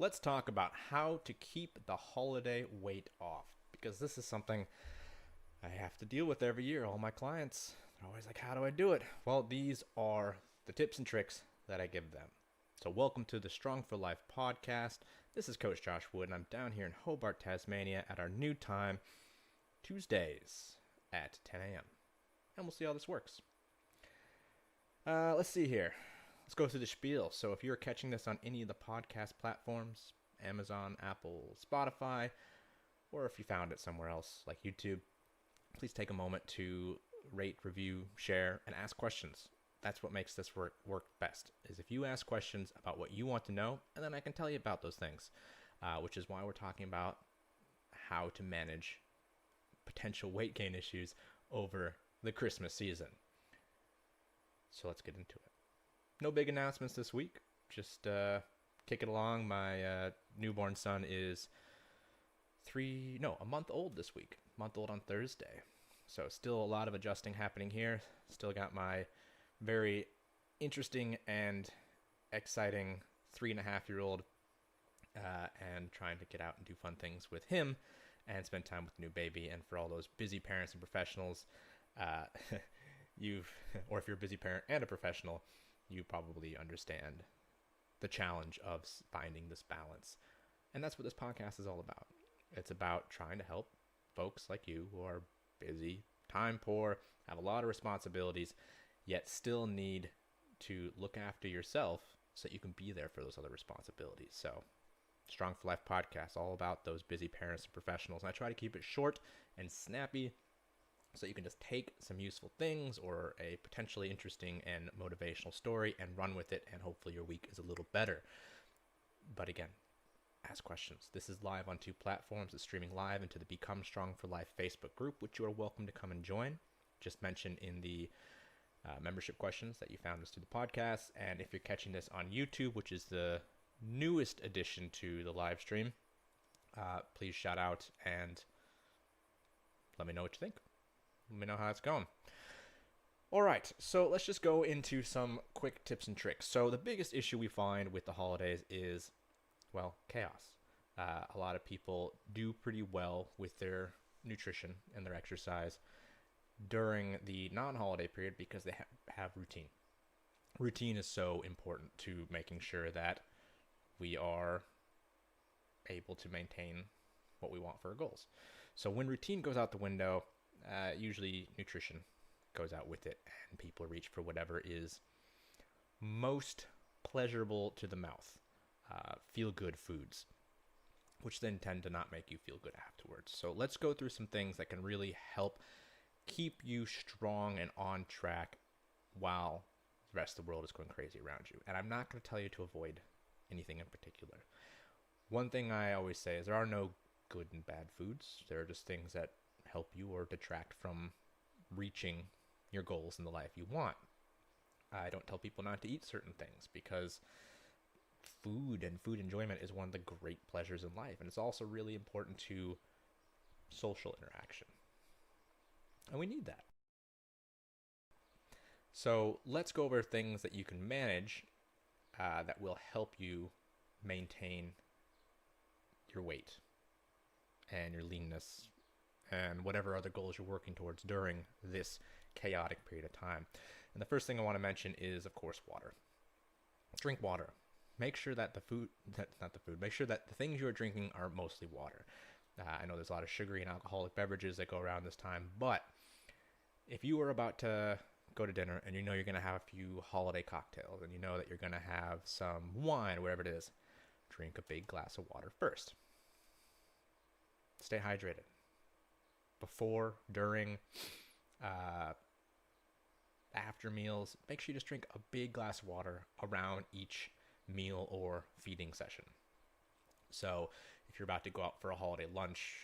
let's talk about how to keep the holiday weight off because this is something I have to deal with every year. All my clients are always like, how do I do it? Well, these are the tips and tricks that I give them. So, welcome to the Strong for Life podcast. This is Coach Josh Wood, and I'm down here in Hobart, Tasmania at our new time, Tuesdays at 10 a.m. And we'll see how this works. Let's see here. Let's go through the spiel. So if you're catching this on any of the podcast platforms, Amazon, Apple, Spotify, or if you found it somewhere else like YouTube, please take a moment to rate, review, share, and ask questions. That's what makes this work best, is if you ask questions about what you want to know, and then I can tell you about those things, which is why we're talking about how to manage potential weight gain issues over the Christmas season. So let's get into it. No big announcements this week. Just kick it along. My newborn son is a month old this week. Month old on Thursday. So still a lot of adjusting happening here. Still got my very interesting and exciting 3.5-year-old and trying to get out and do fun things with him and spend time with the new baby. And for all those busy parents and professionals, or if you're a busy parent and a professional, you probably understand the challenge of finding this balance. And that's what this podcast is all about. It's about trying to help folks like you who are busy, time poor, have a lot of responsibilities, yet still need to look after yourself so that you can be there for those other responsibilities. So, Strong for Life podcast, all about those busy parents and professionals. And I try to keep it short and snappy so you can just take some useful things or a potentially interesting and motivational story and run with it, and hopefully your week is a little better. But again, ask questions. This is live on 2 platforms. It's streaming live into the Become Strong for Life Facebook group, which you are welcome to come and join. Just mention in the membership questions that you found us through the podcast. And if you're catching this on YouTube, which is the newest addition to the live stream, please shout out and let me know what you think. Let me know how it's going. All right, so let's just go into some quick tips and tricks. So the biggest issue we find with the holidays is, well, chaos. A lot of people do pretty well with their nutrition and their exercise during the non-holiday period because they have routine. Routine is so important to making sure that we are able to maintain what we want for our goals. So when routine goes out the window, usually nutrition goes out with it, and people reach for whatever is most pleasurable to the mouth, feel-good foods, which then tend to not make you feel good afterwards. So let's go through some things that can really help keep you strong and on track while the rest of the world is going crazy around you. And I'm not going to tell you to avoid anything in particular. One thing I always say is there are no good and bad foods. There are just things that help you or detract from reaching your goals in the life you want. I don't tell people not to eat certain things because food and food enjoyment is one of the great pleasures in life, and it's also really important to social interaction. And we need that. So let's go over things that you can manage that will help you maintain your weight and your leanness and whatever other goals you're working towards during this chaotic period of time. And the first thing I want to mention is, of course, water. Drink water. Make sure that make sure that the things you're drinking are mostly water. I know there's a lot of sugary and alcoholic beverages that go around this time, but if you are about to go to dinner and you know you're going to have a few holiday cocktails and you know that you're going to have some wine, whatever it is, drink a big glass of water first. Stay hydrated. Before, during, after meals, make sure you just drink a big glass of water around each meal or feeding session. So if you're about to go out for a holiday lunch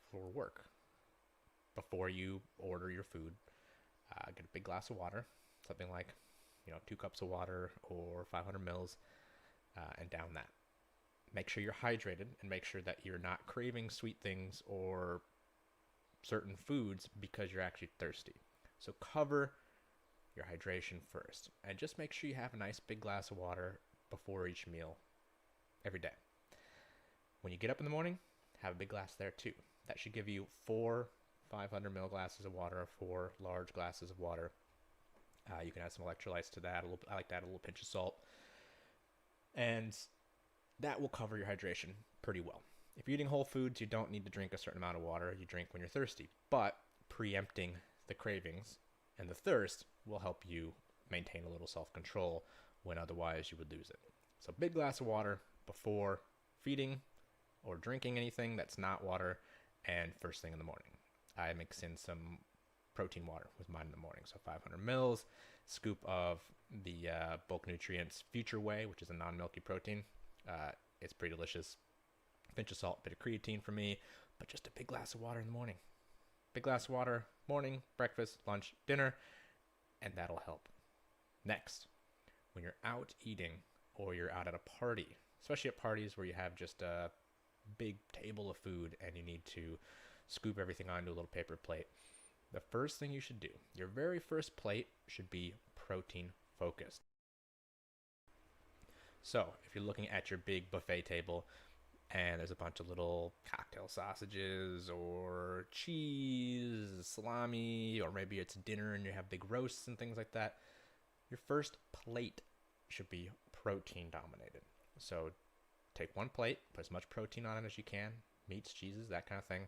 for work, before you order your food, get a big glass of water, something like 2 cups of water or 500 mils, and down that. Make sure you're hydrated and make sure that you're not craving sweet things or certain foods because you're actually thirsty. So cover your hydration first, and just make sure you have a nice big glass of water before each meal every day. When you get up in the morning, have a big glass there too. That should give you 4 500 ml glasses of water, 4 large glasses of water. You can add some electrolytes to that. I like to add a little pinch of salt. And that will cover your hydration pretty well. If you're eating whole foods, you don't need to drink a certain amount of water. You drink when you're thirsty. But preempting the cravings and the thirst will help you maintain a little self-control when otherwise you would lose it. So big glass of water before feeding or drinking anything that's not water, and first thing in the morning. I mix in some protein water with mine in the morning. So 500 mils, scoop of the bulk nutrients Future Whey, which is a non-milky protein. It's pretty delicious. Pinch of salt, bit of creatine for me, but just a big glass of water in the morning. Big glass of water, morning, breakfast, lunch, dinner, and that'll help. Next, when you're out eating or you're out at a party, especially at parties where you have just a big table of food and you need to scoop everything onto a little paper plate, the first thing you should do, your very first plate should be protein focused. So if you're looking at your big buffet table and there's a bunch of little cocktail sausages or cheese, salami, or maybe it's dinner and you have big roasts and things like that, your first plate should be protein dominated. So take one plate, put as much protein on it as you can, meats, cheeses, that kind of thing,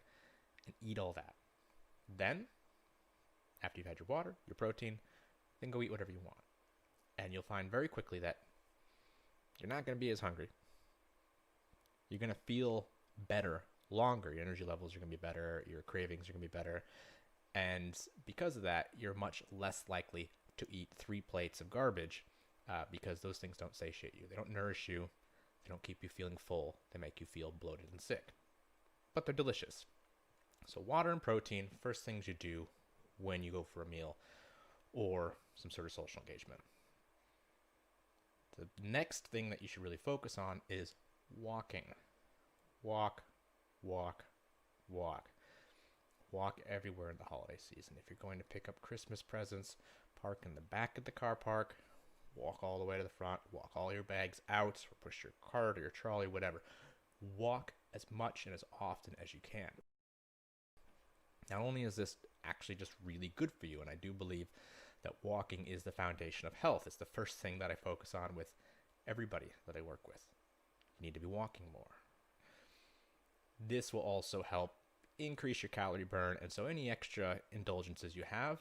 and eat all that. Then, after you've had your water, your protein, then go eat whatever you want. And you'll find very quickly that you're not going to be as hungry. You're going to feel better longer. Your energy levels are going to be better. Your cravings are going to be better. And because of that, you're much less likely to eat 3 plates of garbage because those things don't satiate you. They don't nourish you. They don't keep you feeling full. They make you feel bloated and sick. But they're delicious. So water and protein, first things you do when you go for a meal or some sort of social engagement. The next thing that you should really focus on is walking. Walk, walk, walk. Walk everywhere in the holiday season. If you're going to pick up Christmas presents, park in the back of the car park, walk all the way to the front, walk all your bags out, or push your cart or your trolley, whatever. Walk as much and as often as you can. Not only is this actually just really good for you, and I do believe that walking is the foundation of health. It's the first thing that I focus on with everybody that I work with. You need to be walking more. This will also help increase your calorie burn, and so any extra indulgences you have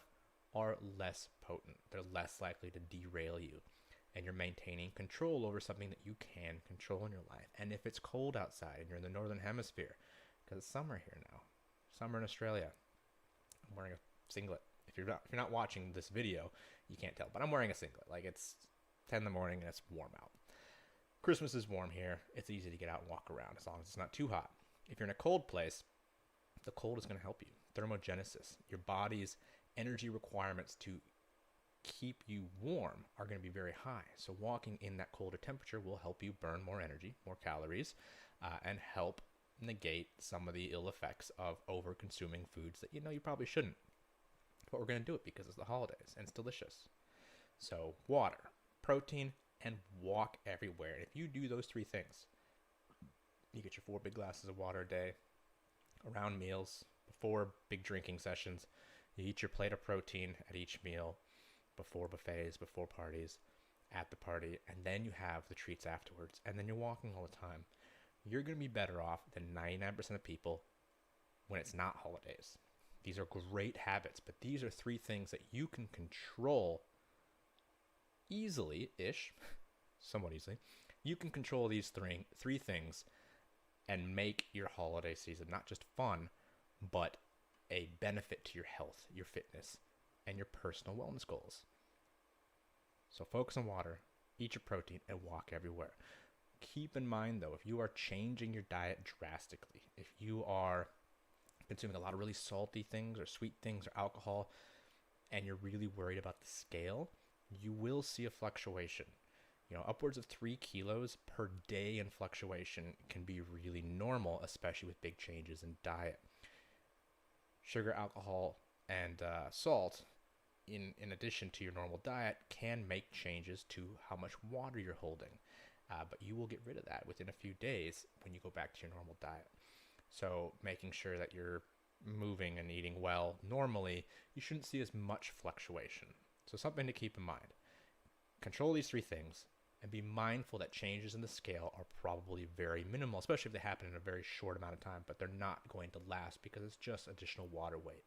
are less potent. They're less likely to derail you, and you're maintaining control over something that you can control in your life. And if it's cold outside and you're in the northern hemisphere, because it's summer here now, summer in Australia, I'm wearing a singlet. If you're not watching this video, you can't tell, but I'm wearing a singlet. Like, it's 10 in the morning and it's warm out. Christmas is warm here. It's easy to get out and walk around as long as it's not too hot. If you're in a cold place, the cold is going to help you. Thermogenesis, your body's energy requirements to keep you warm are going to be very high. So walking in that colder temperature will help you burn more energy, more calories, and help negate some of the ill effects of over consuming foods that you know you probably shouldn't. But we're going to do it because it's the holidays and it's delicious. So water, protein, and walk everywhere. And if you do those 3 things, you get your 4 big glasses of water a day, around meals, before big drinking sessions. You eat your plate of protein at each meal, before buffets, before parties, at the party, and then you have the treats afterwards, and then you're walking all the time. You're going to be better off than 99% of people when it's not holidays. These are great habits, but these are 3 things that you can control easily-ish, somewhat easily. You can control these 3 things and make your holiday season not just fun, but a benefit to your health, your fitness, and your personal wellness goals. So focus on water, eat your protein, and walk everywhere. Keep in mind, though, if you are changing your diet drastically, if you are consuming a lot of really salty things or sweet things or alcohol, and you're really worried about the scale, you will see a fluctuation. Upwards of 3 kilos per day in fluctuation can be really normal, especially with big changes in diet. Sugar, alcohol, and salt, in addition to your normal diet, can make changes to how much water you're holding. but you will get rid of that within a few days when you go back to your normal diet. So making sure that you're moving and eating well normally, you shouldn't see as much fluctuation. So something to keep in mind. Control these three things and be mindful that changes in the scale are probably very minimal, especially if they happen in a very short amount of time, but they're not going to last because it's just additional water weight.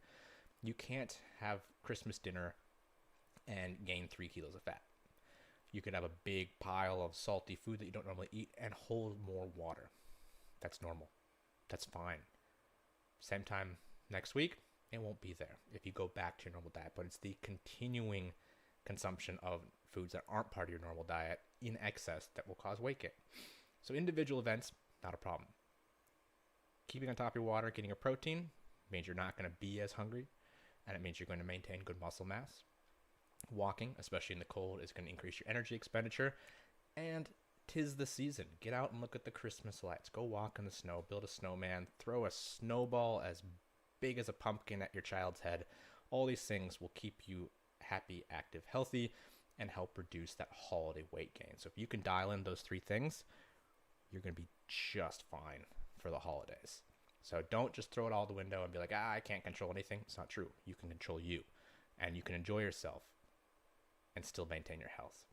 You can't have Christmas dinner and gain 3 kilos of fat. You could have a big pile of salty food that you don't normally eat and hold more water. That's normal. That's fine. Same time next week, it won't be there if you go back to your normal diet, but it's the continuing consumption of foods that aren't part of your normal diet in excess that will cause weight gain. So individual events, not a problem. Keeping on top of your water, getting your protein means you're not going to be as hungry, and it means you're going to maintain good muscle mass. Walking, especially in the cold, is going to increase your energy expenditure, and 'tis the season. Get out and look at the Christmas lights. Go walk in the snow, build a snowman, throw a snowball as big as a pumpkin at your child's head. All these things will keep you happy, active, healthy, and help reduce that holiday weight gain. So if you can dial in those three things, you're going to be just fine for the holidays. So don't just throw it all out the window and be like, I can't control anything. It's not true. You can control you, and you can enjoy yourself and still maintain your health.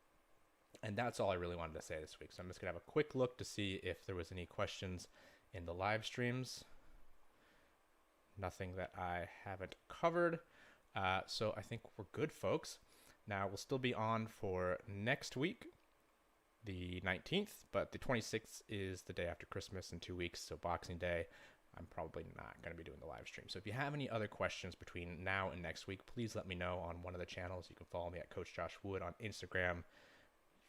And that's all I really wanted to say this week. So I'm just going to have a quick look to see if there was any questions in the live streams. Nothing that I haven't covered. So I think we're good, folks. Now, we'll still be on for next week, the 19th, but the 26th is the day after Christmas in 2 weeks, so Boxing Day. I'm probably not going to be doing the live stream. So if you have any other questions between now and next week, please let me know on one of the channels. You can follow me at Coach Josh Wood on Instagram,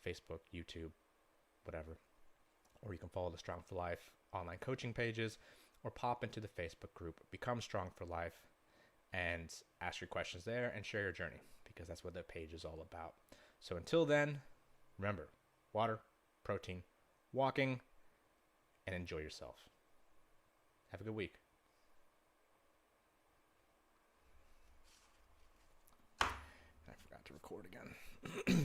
Facebook, YouTube, whatever. Or you can follow the Strong for Life online coaching pages, or pop into the Facebook group, Become Strong for Life, and ask your questions there and share your journey, because that's what the page is all about. So until then, remember, water, protein, walking, and enjoy yourself. Have a good week. I forgot to record again.